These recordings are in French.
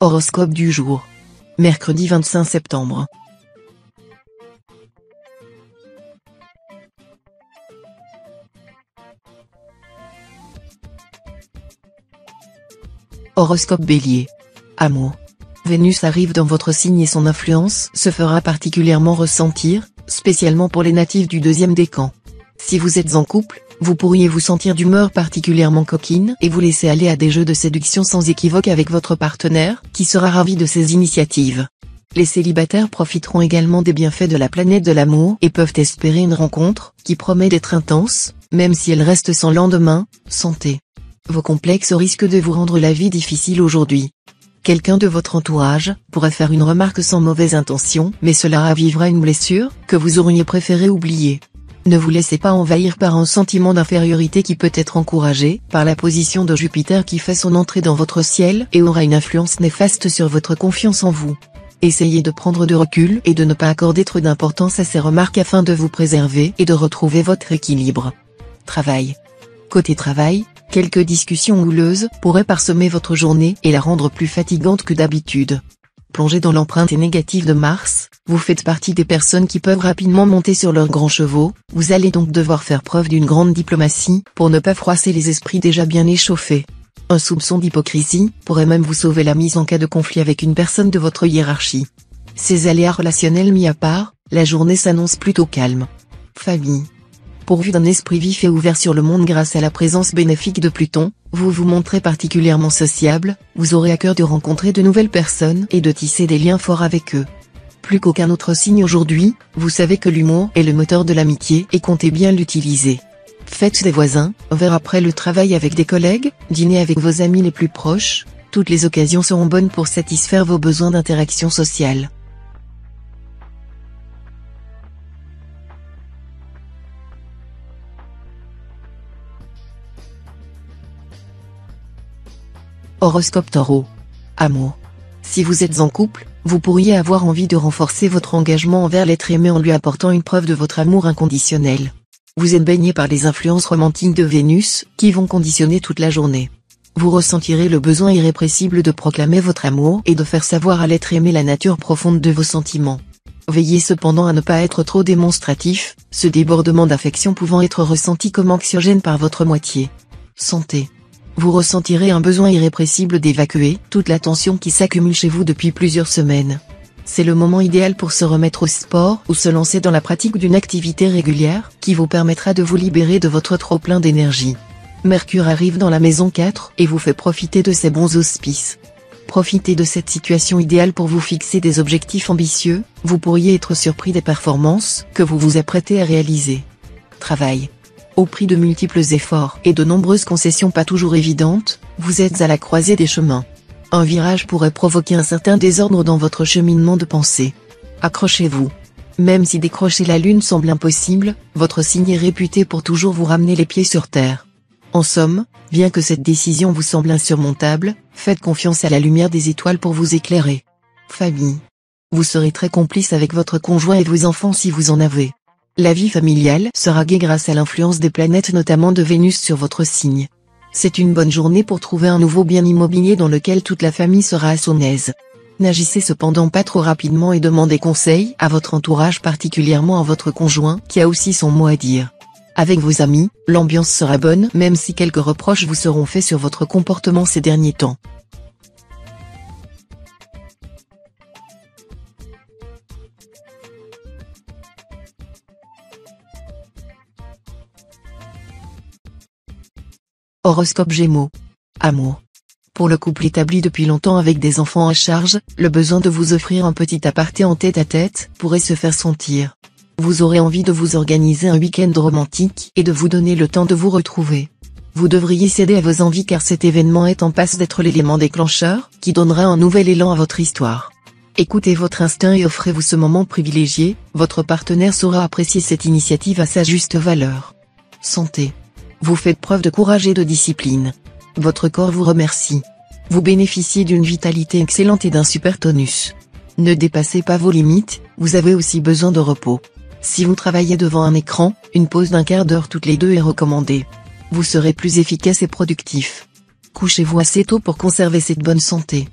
Horoscope du jour. Mercredi 25 septembre. Horoscope Bélier. Amour. Vénus arrive dans votre signe et son influence se fera particulièrement ressentir, spécialement pour les natifs du deuxième décan. Si vous êtes en couple, vous pourriez vous sentir d'humeur particulièrement coquine et vous laisser aller à des jeux de séduction sans équivoque avec votre partenaire, qui sera ravi de ces initiatives. Les célibataires profiteront également des bienfaits de la planète de l'amour et peuvent espérer une rencontre, qui promet d'être intense, même si elle reste sans lendemain. Santé. Vos complexes risquent de vous rendre la vie difficile aujourd'hui. Quelqu'un de votre entourage pourrait faire une remarque sans mauvaise intention, mais cela ravivera une blessure que vous auriez préféré oublier. Ne vous laissez pas envahir par un sentiment d'infériorité qui peut être encouragé par la position de Jupiter qui fait son entrée dans votre ciel et aura une influence néfaste sur votre confiance en vous. Essayez de prendre du recul et de ne pas accorder trop d'importance à ces remarques afin de vous préserver et de retrouver votre équilibre. Travail. Côté travail, quelques discussions houleuses pourraient parsemer votre journée et la rendre plus fatigante que d'habitude. Plongé dans l'empreinte négative de Mars, vous faites partie des personnes qui peuvent rapidement monter sur leurs grands chevaux, vous allez donc devoir faire preuve d'une grande diplomatie pour ne pas froisser les esprits déjà bien échauffés. Un soupçon d'hypocrisie pourrait même vous sauver la mise en cas de conflit avec une personne de votre hiérarchie. Ces aléas relationnels mis à part, la journée s'annonce plutôt calme. Famille. Pourvu d'un esprit vif et ouvert sur le monde grâce à la présence bénéfique de Pluton, vous vous montrez particulièrement sociable, vous aurez à cœur de rencontrer de nouvelles personnes et de tisser des liens forts avec eux. Plus qu'aucun autre signe aujourd'hui, vous savez que l'humour est le moteur de l'amitié et comptez bien l'utiliser. Faites des voisins, un verre après le travail avec des collègues, dîner avec vos amis les plus proches, toutes les occasions seront bonnes pour satisfaire vos besoins d'interaction sociale. Horoscope Taureau. Amour. Si vous êtes en couple, vous pourriez avoir envie de renforcer votre engagement envers l'être aimé en lui apportant une preuve de votre amour inconditionnel. Vous êtes baigné par les influences romantiques de Vénus, qui vont conditionner toute la journée. Vous ressentirez le besoin irrépressible de proclamer votre amour et de faire savoir à l'être aimé la nature profonde de vos sentiments. Veillez cependant à ne pas être trop démonstratif, ce débordement d'affection pouvant être ressenti comme anxiogène par votre moitié. Santé. Vous ressentirez un besoin irrépressible d'évacuer toute la tension qui s'accumule chez vous depuis plusieurs semaines. C'est le moment idéal pour se remettre au sport ou se lancer dans la pratique d'une activité régulière qui vous permettra de vous libérer de votre trop-plein d'énergie. Mercure arrive dans la maison 4 et vous fait profiter de ses bons auspices. Profitez de cette situation idéale pour vous fixer des objectifs ambitieux, vous pourriez être surpris des performances que vous vous apprêtez à réaliser. Travail. Au prix de multiples efforts et de nombreuses concessions pas toujours évidentes, vous êtes à la croisée des chemins. Un virage pourrait provoquer un certain désordre dans votre cheminement de pensée. Accrochez-vous. Même si décrocher la lune semble impossible, votre signe est réputé pour toujours vous ramener les pieds sur terre. En somme, bien que cette décision vous semble insurmontable, faites confiance à la lumière des étoiles pour vous éclairer. Famille. Vous serez très complice avec votre conjoint et vos enfants si vous en avez. La vie familiale sera gaie grâce à l'influence des planètes notamment de Vénus sur votre signe. C'est une bonne journée pour trouver un nouveau bien immobilier dans lequel toute la famille sera à son aise. N'agissez cependant pas trop rapidement et demandez conseil à votre entourage, particulièrement à votre conjoint qui a aussi son mot à dire. Avec vos amis, l'ambiance sera bonne même si quelques reproches vous seront faits sur votre comportement ces derniers temps. Horoscope Gémeaux. Amour. Pour le couple établi depuis longtemps avec des enfants à charge, le besoin de vous offrir un petit aparté en tête-à-tête pourrait se faire sentir. Vous aurez envie de vous organiser un week-end romantique et de vous donner le temps de vous retrouver. Vous devriez céder à vos envies car cet événement est en passe d'être l'élément déclencheur qui donnera un nouvel élan à votre histoire. Écoutez votre instinct et offrez-vous ce moment privilégié, votre partenaire saura apprécier cette initiative à sa juste valeur. Santé. Vous faites preuve de courage et de discipline. Votre corps vous remercie. Vous bénéficiez d'une vitalité excellente et d'un super tonus. Ne dépassez pas vos limites, vous avez aussi besoin de repos. Si vous travaillez devant un écran, une pause d'un quart d'heure toutes les deux est recommandée. Vous serez plus efficace et productif. Couchez-vous assez tôt pour conserver cette bonne santé.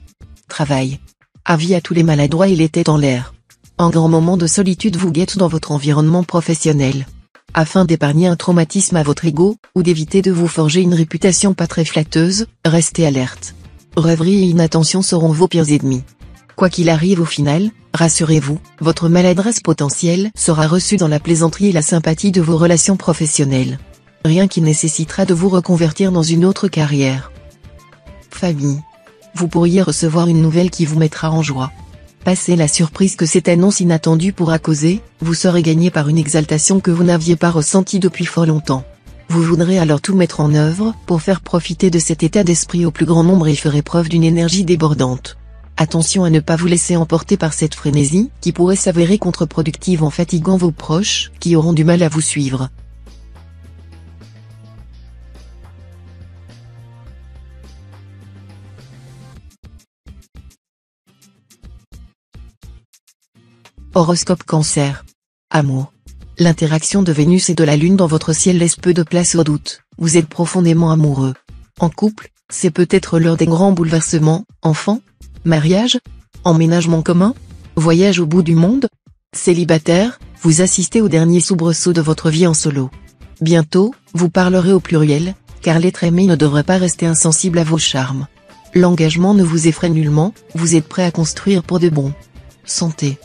Travail. Avis à tous les maladroits et les têtes en l'air. Un grand moment de solitude vous guette dans votre environnement professionnel. Afin d'épargner un traumatisme à votre ego, ou d'éviter de vous forger une réputation pas très flatteuse, restez alerte. Rêverie et inattention seront vos pires ennemis. Quoi qu'il arrive au final, rassurez-vous, votre maladresse potentielle sera reçue dans la plaisanterie et la sympathie de vos relations professionnelles. Rien qui nécessitera de vous reconvertir dans une autre carrière. Famille. Vous pourriez recevoir une nouvelle qui vous mettra en joie. Passez la surprise que cette annonce inattendue pourra causer, vous serez gagné par une exaltation que vous n'aviez pas ressentie depuis fort longtemps. Vous voudrez alors tout mettre en œuvre pour faire profiter de cet état d'esprit au plus grand nombre et ferez preuve d'une énergie débordante. Attention à ne pas vous laisser emporter par cette frénésie, qui pourrait s'avérer contre-productive en fatiguant vos proches, qui auront du mal à vous suivre. Horoscope Cancer. Amour. L'interaction de Vénus et de la Lune dans votre ciel laisse peu de place au doute, vous êtes profondément amoureux. En couple, c'est peut-être l'heure des grands bouleversements, enfants, mariage, emménagement commun, voyage au bout du monde. Célibataire, vous assistez au dernier soubresaut de votre vie en solo. Bientôt, vous parlerez au pluriel, car l'être aimé ne devrait pas rester insensible à vos charmes. L'engagement ne vous effraie nullement, vous êtes prêt à construire pour de bon. Santé.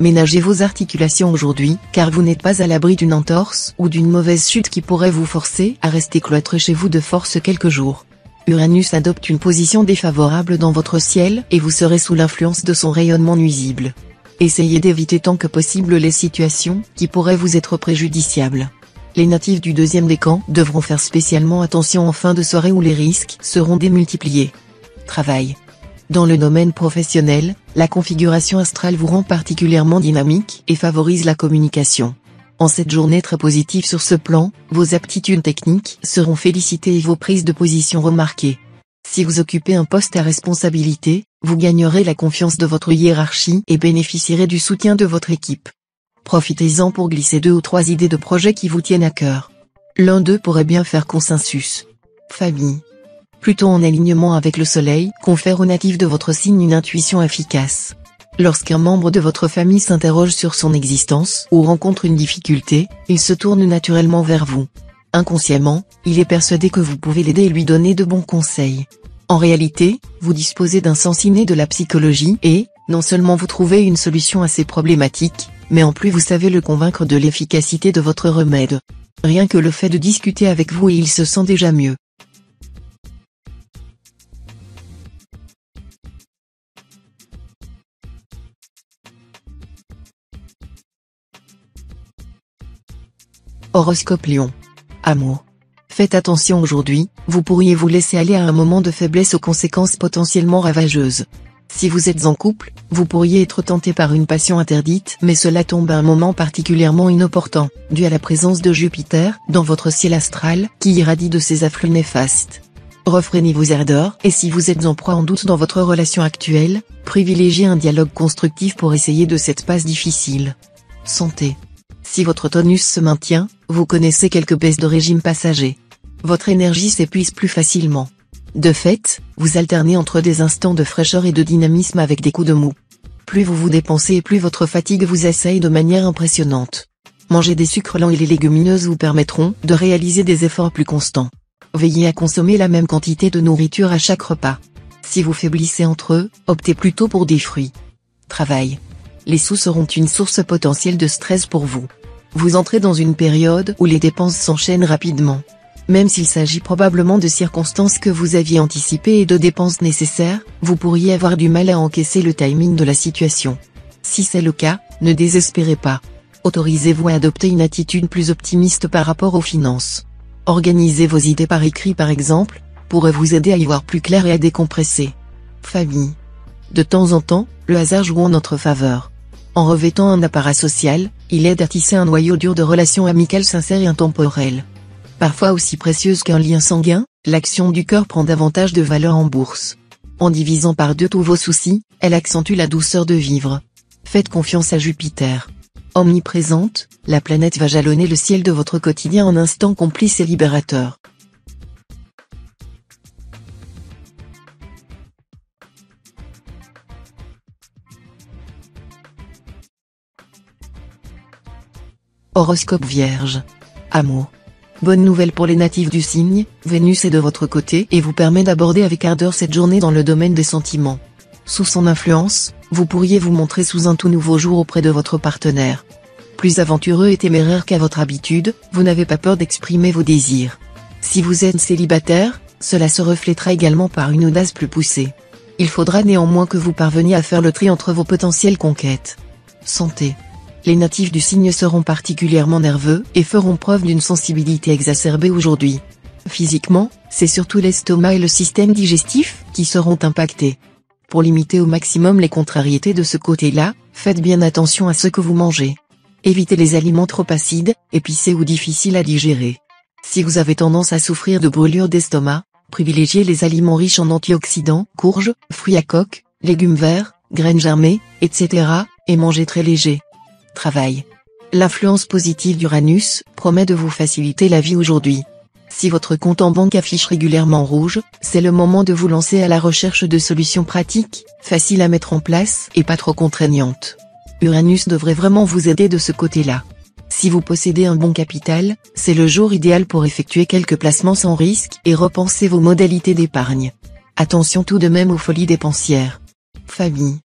Ménagez vos articulations aujourd'hui, car vous n'êtes pas à l'abri d'une entorse ou d'une mauvaise chute qui pourrait vous forcer à rester cloîtré chez vous de force quelques jours. Uranus adopte une position défavorable dans votre ciel et vous serez sous l'influence de son rayonnement nuisible. Essayez d'éviter tant que possible les situations qui pourraient vous être préjudiciables. Les natifs du deuxième décan devront faire spécialement attention en fin de soirée où les risques seront démultipliés. Travail. Dans le domaine professionnel, la configuration astrale vous rend particulièrement dynamique et favorise la communication. En cette journée très positive sur ce plan, vos aptitudes techniques seront félicitées et vos prises de position remarquées. Si vous occupez un poste à responsabilité, vous gagnerez la confiance de votre hiérarchie et bénéficierez du soutien de votre équipe. Profitez-en pour glisser 2 ou 3 idées de projets qui vous tiennent à cœur. L'un d'eux pourrait bien faire consensus. Famille. Pluton en alignement avec le soleil confère aux natifs de votre signe une intuition efficace. Lorsqu'un membre de votre famille s'interroge sur son existence ou rencontre une difficulté, il se tourne naturellement vers vous. Inconsciemment, il est persuadé que vous pouvez l'aider et lui donner de bons conseils. En réalité, vous disposez d'un sens inné de la psychologie et, non seulement vous trouvez une solution à ses problématiques, mais en plus vous savez le convaincre de l'efficacité de votre remède. Rien que le fait de discuter avec vous et il se sent déjà mieux. Horoscope Lion. Amour. Faites attention aujourd'hui, vous pourriez vous laisser aller à un moment de faiblesse aux conséquences potentiellement ravageuses. Si vous êtes en couple, vous pourriez être tenté par une passion interdite mais cela tombe à un moment particulièrement inopportun, dû à la présence de Jupiter dans votre ciel astral qui irradie de ses afflux néfastes. Refrénez vos ardeurs et si vous êtes en proie en doute dans votre relation actuelle, privilégiez un dialogue constructif pour essayer de cette passe difficile. Santé. Si votre tonus se maintient, vous connaissez quelques baisses de régime passager. Votre énergie s'épuise plus facilement. De fait, vous alternez entre des instants de fraîcheur et de dynamisme avec des coups de mou. Plus vous vous dépensez et plus votre fatigue vous assaille de manière impressionnante. Manger des sucres lents et les légumineuses vous permettront de réaliser des efforts plus constants. Veillez à consommer la même quantité de nourriture à chaque repas. Si vous faiblissez entre eux, optez plutôt pour des fruits. Travail. Les sous seront une source potentielle de stress pour vous. Vous entrez dans une période où les dépenses s'enchaînent rapidement. Même s'il s'agit probablement de circonstances que vous aviez anticipées et de dépenses nécessaires, vous pourriez avoir du mal à encaisser le timing de la situation. Si c'est le cas, ne désespérez pas. Autorisez-vous à adopter une attitude plus optimiste par rapport aux finances. Organiser vos idées par écrit par exemple, pourrait vous aider à y voir plus clair et à décompresser. Famille. De temps en temps, le hasard joue en notre faveur. En revêtant un apparat social, il aide à tisser un noyau dur de relations amicales sincères et intemporelles. Parfois aussi précieuse qu'un lien sanguin, l'action du cœur prend davantage de valeur en bourse. En divisant par 2 tous vos soucis, elle accentue la douceur de vivre. Faites confiance à Jupiter. Omniprésente, la planète va jalonner le ciel de votre quotidien en instants complices et libérateurs. Horoscope Vierge. Amour. Bonne nouvelle pour les natifs du signe, Vénus est de votre côté et vous permet d'aborder avec ardeur cette journée dans le domaine des sentiments. Sous son influence, vous pourriez vous montrer sous un tout nouveau jour auprès de votre partenaire. Plus aventureux et téméraire qu'à votre habitude, vous n'avez pas peur d'exprimer vos désirs. Si vous êtes célibataire, cela se reflétera également par une audace plus poussée. Il faudra néanmoins que vous parveniez à faire le tri entre vos potentielles conquêtes. Santé. Les natifs du signe seront particulièrement nerveux et feront preuve d'une sensibilité exacerbée aujourd'hui. Physiquement, c'est surtout l'estomac et le système digestif qui seront impactés. Pour limiter au maximum les contrariétés de ce côté-là, faites bien attention à ce que vous mangez. Évitez les aliments trop acides, épicés ou difficiles à digérer. Si vous avez tendance à souffrir de brûlures d'estomac, privilégiez les aliments riches en antioxydants, courges, fruits à coque, légumes verts, graines germées, etc., et mangez très léger. Travail. L'influence positive d'Uranus promet de vous faciliter la vie aujourd'hui. Si votre compte en banque affiche régulièrement rouge, c'est le moment de vous lancer à la recherche de solutions pratiques, faciles à mettre en place et pas trop contraignantes. Uranus devrait vraiment vous aider de ce côté-là. Si vous possédez un bon capital, c'est le jour idéal pour effectuer quelques placements sans risque et repenser vos modalités d'épargne. Attention tout de même aux folies dépensières. Famille.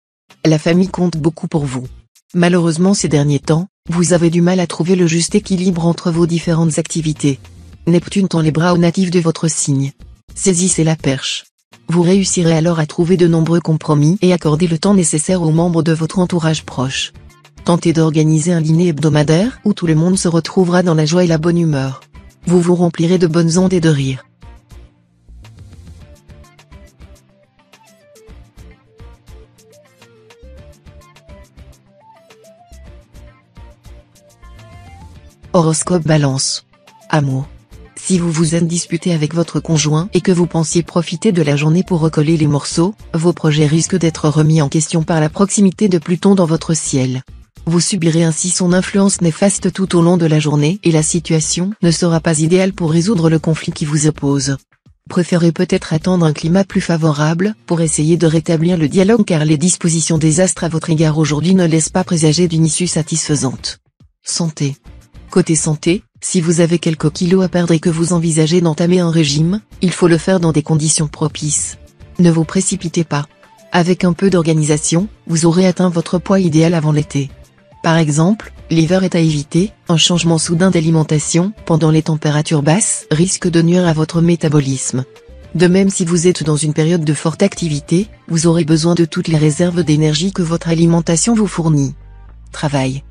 La famille compte beaucoup pour vous. Malheureusement ces derniers temps, vous avez du mal à trouver le juste équilibre entre vos différentes activités. Neptune tend les bras aux natifs de votre signe. Saisissez la perche. Vous réussirez alors à trouver de nombreux compromis et accorder le temps nécessaire aux membres de votre entourage proche. Tentez d'organiser un dîner hebdomadaire où tout le monde se retrouvera dans la joie et la bonne humeur. Vous vous remplirez de bonnes ondes et de rire. Horoscope Balance. Amour. Si vous vous êtes disputé avec votre conjoint et que vous pensiez profiter de la journée pour recoller les morceaux, vos projets risquent d'être remis en question par la proximité de Pluton dans votre ciel. Vous subirez ainsi son influence néfaste tout au long de la journée et la situation ne sera pas idéale pour résoudre le conflit qui vous oppose. Préférez peut-être attendre un climat plus favorable pour essayer de rétablir le dialogue car les dispositions des astres à votre égard aujourd'hui ne laissent pas présager d'une issue satisfaisante. Santé. Côté santé, si vous avez quelques kilos à perdre et que vous envisagez d'entamer un régime, il faut le faire dans des conditions propices. Ne vous précipitez pas. Avec un peu d'organisation, vous aurez atteint votre poids idéal avant l'été. Par exemple, l'hiver est à éviter, un changement soudain d'alimentation pendant les températures basses risque de nuire à votre métabolisme. De même si vous êtes dans une période de forte activité, vous aurez besoin de toutes les réserves d'énergie que votre alimentation vous fournit. Travail.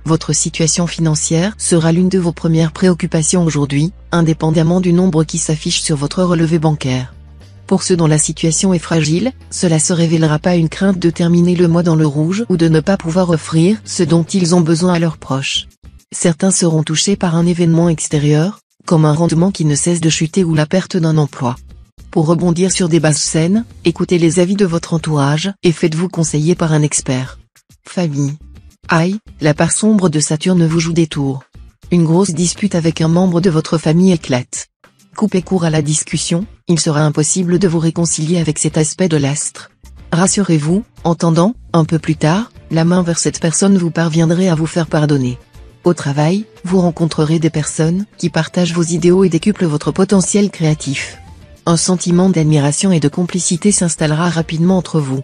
Votre situation financière sera l'une de vos premières préoccupations aujourd'hui, indépendamment du nombre qui s'affiche sur votre relevé bancaire. Pour ceux dont la situation est fragile, cela se révélera pas une crainte de terminer le mois dans le rouge ou de ne pas pouvoir offrir ce dont ils ont besoin à leurs proches. Certains seront touchés par un événement extérieur, comme un rendement qui ne cesse de chuter ou la perte d'un emploi. Pour rebondir sur des bases saines, écoutez les avis de votre entourage et faites-vous conseiller par un expert. Famille. Aïe, la part sombre de Saturne vous joue des tours. Une grosse dispute avec un membre de votre famille éclate. Coupez court à la discussion, il sera impossible de vous réconcilier avec cet aspect de l'astre. Rassurez-vous, en tendant, un peu plus tard, la main vers cette personne vous parviendrez à vous faire pardonner. Au travail, vous rencontrerez des personnes qui partagent vos idéaux et décuplent votre potentiel créatif. Un sentiment d'admiration et de complicité s'installera rapidement entre vous.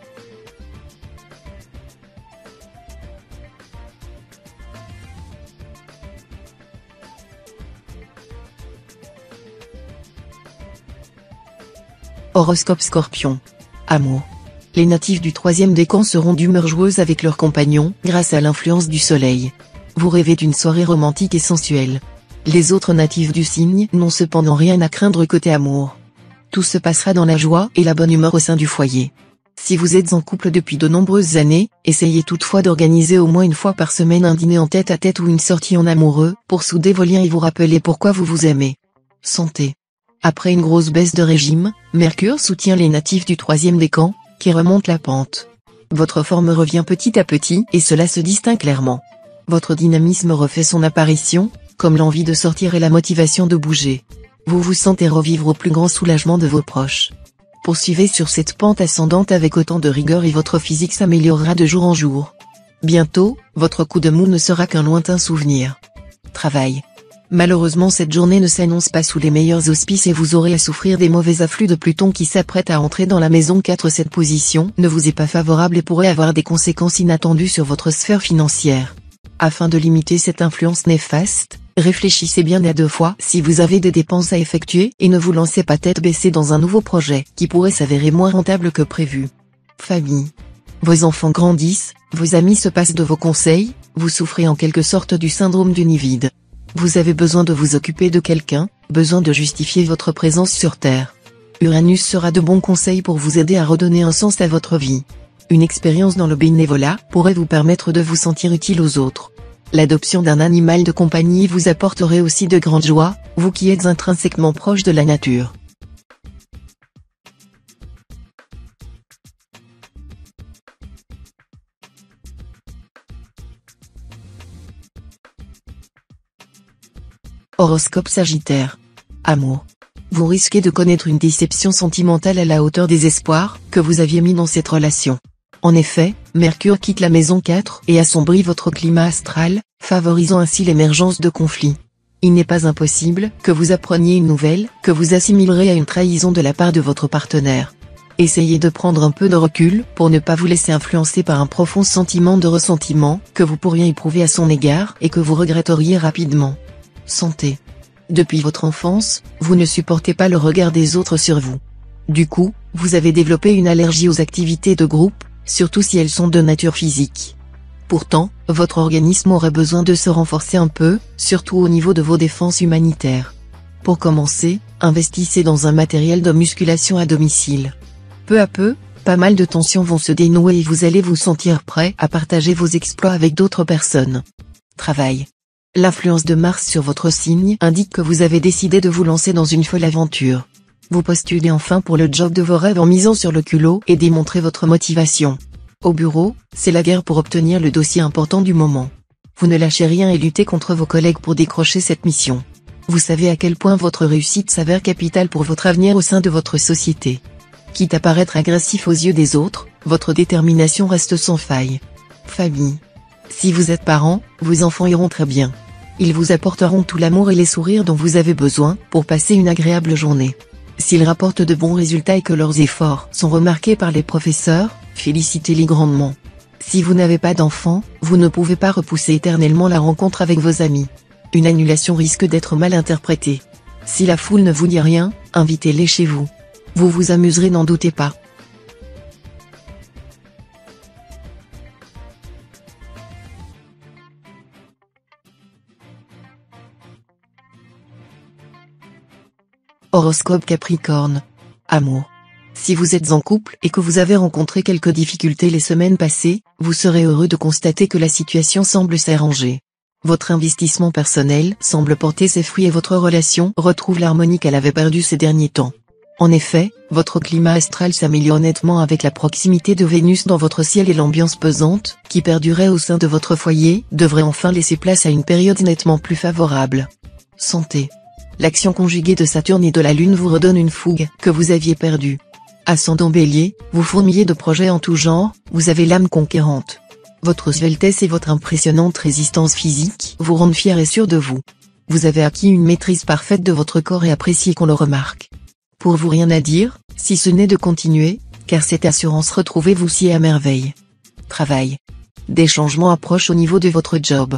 Horoscope Scorpion. Amour. Les natifs du troisième décan seront d'humeur joueuse avec leurs compagnons grâce à l'influence du soleil. Vous rêvez d'une soirée romantique et sensuelle. Les autres natifs du signe n'ont cependant rien à craindre côté amour. Tout se passera dans la joie et la bonne humeur au sein du foyer. Si vous êtes en couple depuis de nombreuses années, essayez toutefois d'organiser au moins une fois par semaine un dîner en tête-à-tête ou une sortie en amoureux pour souder vos liens et vous rappeler pourquoi vous vous aimez. Santé. Après une grosse baisse de régime, Mercure soutient les natifs du troisième décan, qui remontent la pente. Votre forme revient petit à petit et cela se distingue clairement. Votre dynamisme refait son apparition, comme l'envie de sortir et la motivation de bouger. Vous vous sentez revivre au plus grand soulagement de vos proches. Poursuivez sur cette pente ascendante avec autant de rigueur et votre physique s'améliorera de jour en jour. Bientôt, votre coup de mou ne sera qu'un lointain souvenir. Travail. Malheureusement cette journée ne s'annonce pas sous les meilleurs auspices et vous aurez à souffrir des mauvais afflux de Pluton qui s'apprête à entrer dans la maison 4. Cette position ne vous est pas favorable et pourrait avoir des conséquences inattendues sur votre sphère financière. Afin de limiter cette influence néfaste, réfléchissez bien à 2 fois si vous avez des dépenses à effectuer et ne vous lancez pas tête baissée dans un nouveau projet qui pourrait s'avérer moins rentable que prévu. Famille. Vos enfants grandissent, vos amis se passent de vos conseils, vous souffrez en quelque sorte du syndrome du nid vide. Vous avez besoin de vous occuper de quelqu'un, besoin de justifier votre présence sur Terre. Uranus sera de bons conseils pour vous aider à redonner un sens à votre vie. Une expérience dans le bénévolat pourrait vous permettre de vous sentir utile aux autres. L'adoption d'un animal de compagnie vous apporterait aussi de grandes joies, vous qui êtes intrinsèquement proche de la nature. Horoscope Sagittaire. Amour. Vous risquez de connaître une déception sentimentale à la hauteur des espoirs que vous aviez mis dans cette relation. En effet, Mercure quitte la maison 4 et assombrit votre climat astral, favorisant ainsi l'émergence de conflits. Il n'est pas impossible que vous appreniez une nouvelle que vous assimilerez à une trahison de la part de votre partenaire. Essayez de prendre un peu de recul pour ne pas vous laisser influencer par un profond sentiment de ressentiment que vous pourriez éprouver à son égard et que vous regretteriez rapidement. Santé. Depuis votre enfance, vous ne supportez pas le regard des autres sur vous. Du coup, vous avez développé une allergie aux activités de groupe, surtout si elles sont de nature physique. Pourtant, votre organisme aurait besoin de se renforcer un peu, surtout au niveau de vos défenses humanitaires. Pour commencer, investissez dans un matériel de musculation à domicile. Peu à peu, pas mal de tensions vont se dénouer et vous allez vous sentir prêt à partager vos exploits avec d'autres personnes. Travail. L'influence de Mars sur votre signe indique que vous avez décidé de vous lancer dans une folle aventure. Vous postulez enfin pour le job de vos rêves en misant sur le culot et démontrez votre motivation. Au bureau, c'est la guerre pour obtenir le dossier important du moment. Vous ne lâchez rien et luttez contre vos collègues pour décrocher cette mission. Vous savez à quel point votre réussite s'avère capitale pour votre avenir au sein de votre société. Quitte à paraître agressif aux yeux des autres, votre détermination reste sans faille. Famille. Si vous êtes parent, vos enfants iront très bien. Ils vous apporteront tout l'amour et les sourires dont vous avez besoin pour passer une agréable journée. S'ils rapportent de bons résultats et que leurs efforts sont remarqués par les professeurs, félicitez-les grandement. Si vous n'avez pas d'enfants, vous ne pouvez pas repousser éternellement la rencontre avec vos amis. Une annulation risque d'être mal interprétée. Si la foule ne vous dit rien, invitez-les chez vous. Vous vous amuserez, n'en doutez pas. Horoscope Capricorne. Amour. Si vous êtes en couple et que vous avez rencontré quelques difficultés les semaines passées, vous serez heureux de constater que la situation semble s'arranger. Votre investissement personnel semble porter ses fruits et votre relation retrouve l'harmonie qu'elle avait perdue ces derniers temps. En effet, votre climat astral s'améliore nettement avec la proximité de Vénus dans votre ciel et l'ambiance pesante, qui perdurait au sein de votre foyer, devrait enfin laisser place à une période nettement plus favorable. Santé. L'action conjuguée de Saturne et de la Lune vous redonne une fougue que vous aviez perdue. Ascendant Bélier, vous fourmillez de projets en tout genre, vous avez l'âme conquérante. Votre sveltesse et votre impressionnante résistance physique vous rendent fier et sûr de vous. Vous avez acquis une maîtrise parfaite de votre corps et apprécié qu'on le remarque. Pour vous, rien à dire, si ce n'est de continuer, car cette assurance retrouvée vous sied à merveille. Travail. Des changements approchent au niveau de votre job.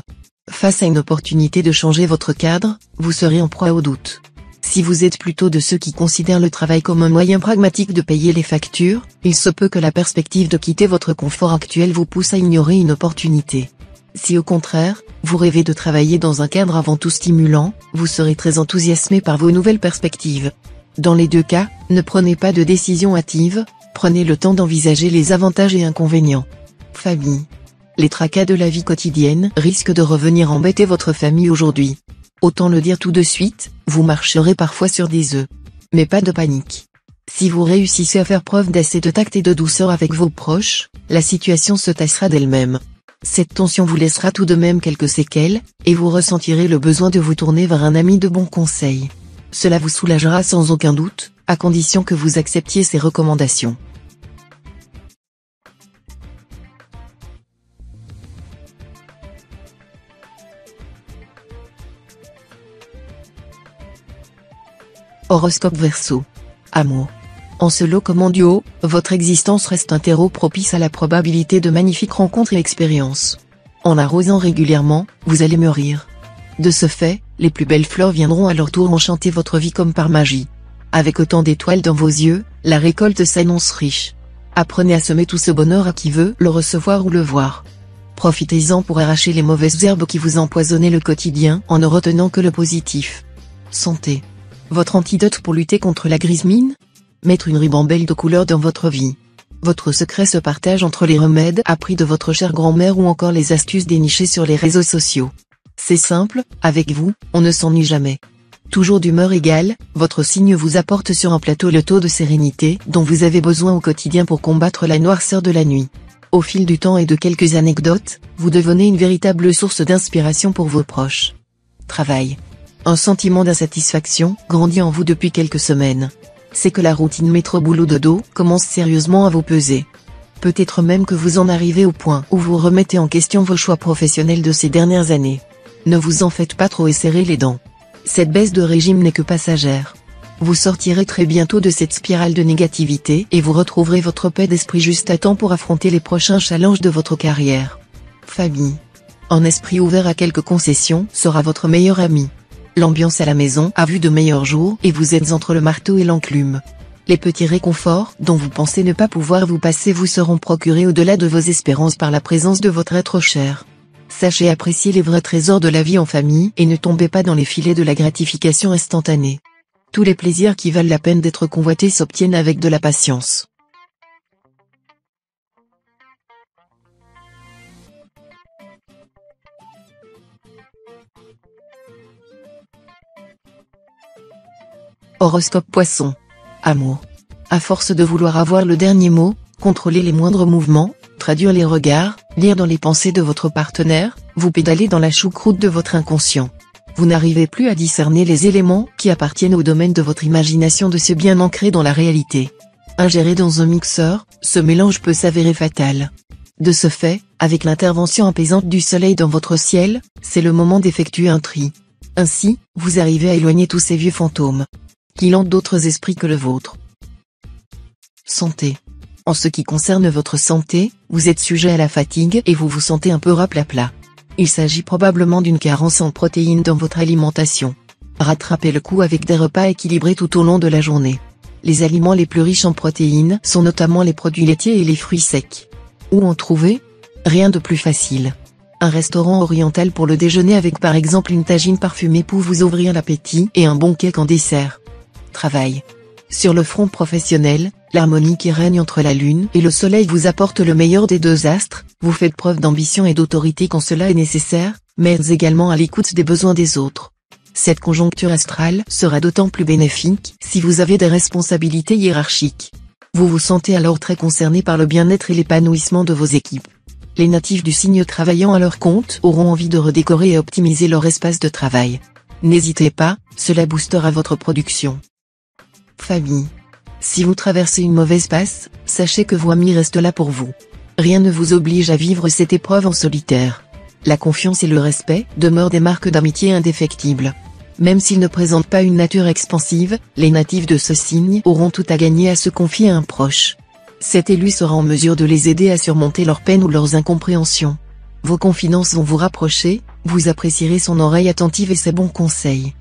Face à une opportunité de changer votre cadre, vous serez en proie au doute. Si vous êtes plutôt de ceux qui considèrent le travail comme un moyen pragmatique de payer les factures, il se peut que la perspective de quitter votre confort actuel vous pousse à ignorer une opportunité. Si au contraire, vous rêvez de travailler dans un cadre avant tout stimulant, vous serez très enthousiasmé par vos nouvelles perspectives. Dans les deux cas, ne prenez pas de décision hâtive, prenez le temps d'envisager les avantages et inconvénients. Famille. Les tracas de la vie quotidienne risquent de revenir embêter votre famille aujourd'hui. Autant le dire tout de suite, vous marcherez parfois sur des œufs. Mais pas de panique. Si vous réussissez à faire preuve d'assez de tact et de douceur avec vos proches, la situation se tassera d'elle-même. Cette tension vous laissera tout de même quelques séquelles, et vous ressentirez le besoin de vous tourner vers un ami de bons conseils. Cela vous soulagera sans aucun doute, à condition que vous acceptiez ses recommandations. Horoscope Verseau. Amour. En ce lot comme en duo, votre existence reste un terreau propice à la probabilité de magnifiques rencontres et expériences. En arrosant régulièrement, vous allez mûrir. De ce fait, les plus belles fleurs viendront à leur tour enchanter votre vie comme par magie. Avec autant d'étoiles dans vos yeux, la récolte s'annonce riche. Apprenez à semer tout ce bonheur à qui veut le recevoir ou le voir. Profitez-en pour arracher les mauvaises herbes qui vous empoisonnent le quotidien en ne retenant que le positif. Santé. Votre antidote pour lutter contre la grise mine ? Mettre une ribambelle de couleurs dans votre vie. Votre secret se partage entre les remèdes appris de votre chère grand-mère ou encore les astuces dénichées sur les réseaux sociaux. C'est simple, avec vous, on ne s'ennuie jamais. Toujours d'humeur égale, votre signe vous apporte sur un plateau le taux de sérénité dont vous avez besoin au quotidien pour combattre la noirceur de la nuit. Au fil du temps et de quelques anecdotes, vous devenez une véritable source d'inspiration pour vos proches. Travail. Un sentiment d'insatisfaction grandit en vous depuis quelques semaines. C'est que la routine métro-boulot-dodo commence sérieusement à vous peser. Peut-être même que vous en arrivez au point où vous remettez en question vos choix professionnels de ces dernières années. Ne vous en faites pas trop et serrez les dents. Cette baisse de régime n'est que passagère. Vous sortirez très bientôt de cette spirale de négativité et vous retrouverez votre paix d'esprit juste à temps pour affronter les prochains challenges de votre carrière. Famille. Un esprit ouvert à quelques concessions sera votre meilleur ami. L'ambiance à la maison a vu de meilleurs jours et vous êtes entre le marteau et l'enclume. Les petits réconforts dont vous pensez ne pas pouvoir vous passer vous seront procurés au-delà de vos espérances par la présence de votre être cher. Sachez apprécier les vrais trésors de la vie en famille et ne tombez pas dans les filets de la gratification instantanée. Tous les plaisirs qui valent la peine d'être convoités s'obtiennent avec de la patience. Horoscope Poisson. Amour. À force de vouloir avoir le dernier mot, contrôler les moindres mouvements, traduire les regards, lire dans les pensées de votre partenaire, vous pédalez dans la choucroute de votre inconscient. Vous n'arrivez plus à discerner les éléments qui appartiennent au domaine de votre imagination de ce bien ancré dans la réalité. Ingéré dans un mixeur, ce mélange peut s'avérer fatal. De ce fait, avec l'intervention apaisante du soleil dans votre ciel, c'est le moment d'effectuer un tri. Ainsi, vous arrivez à éloigner tous ces vieux fantômes qui hantent d'autres esprits que le vôtre. Santé. En ce qui concerne votre santé, vous êtes sujet à la fatigue et vous vous sentez un peu raplapla. Il s'agit probablement d'une carence en protéines dans votre alimentation. Rattrapez le coup avec des repas équilibrés tout au long de la journée. Les aliments les plus riches en protéines sont notamment les produits laitiers et les fruits secs. Où en trouver ? Rien de plus facile. Un restaurant oriental pour le déjeuner avec par exemple une tagine parfumée pour vous ouvrir l'appétit et un bon cake en dessert. Travail. Sur le front professionnel, l'harmonie qui règne entre la lune et le soleil vous apporte le meilleur des deux astres, vous faites preuve d'ambition et d'autorité quand cela est nécessaire, mais également à l'écoute des besoins des autres. Cette conjoncture astrale sera d'autant plus bénéfique si vous avez des responsabilités hiérarchiques. Vous vous sentez alors très concerné par le bien-être et l'épanouissement de vos équipes. Les natifs du signe travaillant à leur compte auront envie de redécorer et optimiser leur espace de travail. N'hésitez pas, cela boostera votre production. Famille. Si vous traversez une mauvaise passe, sachez que vos amis restent là pour vous. Rien ne vous oblige à vivre cette épreuve en solitaire. La confiance et le respect demeurent des marques d'amitié indéfectibles. Même s'ils ne présentent pas une nature expansive, les natifs de ce signe auront tout à gagner à se confier à un proche. Cet élu sera en mesure de les aider à surmonter leurs peines ou leurs incompréhensions. Vos confidences vont vous rapprocher, vous apprécierez son oreille attentive et ses bons conseils.